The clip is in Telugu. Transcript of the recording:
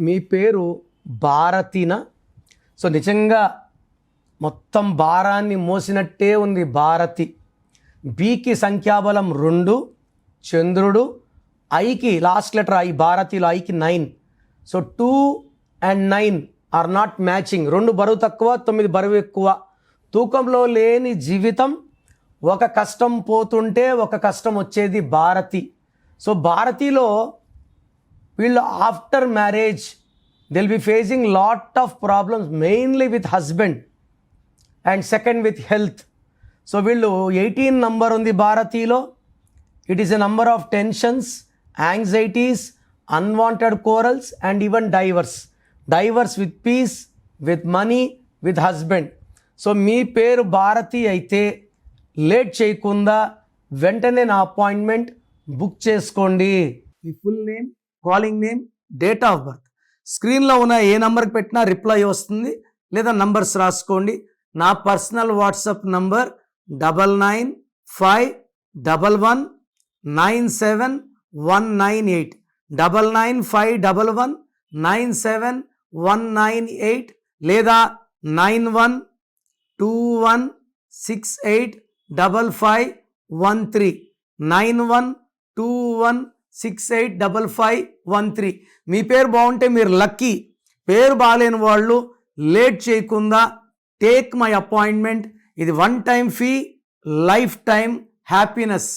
మీ పేరు భారతిన? సో నిజంగా మొత్తం భారాన్ని మోసినట్టే ఉంది భారతి. బికి సంఖ్యాబలం 2, చంద్రుడు, ఐకి లాస్ట్ లెటర్ ఐ, భారతిలో ఐకి 9. So 2 and 9 are not matching. 2 బరువు తక్కువ, 9 బరువు ఎక్కువ. తూకంలో లేని జీవితం, ఒక కష్టం పోతుంటే ఒక కష్టం వచ్చేది భారతి. సో భారతిలో వీళ్ళు after marriage will be facing lot of problems, mainly with husband and second with health. So వీళ్ళు 18 నంబర్ ఉంది భారతీలో. It is a number of tensions, anxieties, unwanted quarrels and even divorce with peace, with money, with husband. So మీ పేరు భారతి అయితే లేట్ చేయకుండా వెంటనే నా అపాయింట్మెంట్ బుక్ చేసుకోండి. మీ full name, calling name, date of birth, స్క్రీన్లో ఉన్న ఏ నెంబర్కి పెట్టినా రిప్లై వస్తుంది, లేదా నంబర్స్ రాసుకోండి. నా పర్సనల్ వాట్సాప్ నంబర్ 9951197198, 9951197198, లేదా 9121685513, 9121685513. మీ పేరు బాగుంటే మీరు లక్కీ. పేరు బాగాలేని వాళ్ళు లేట్ చేయకుండా టేక్ మై అపాయింట్మెంట్. ఇది 1 time fee, life time happiness.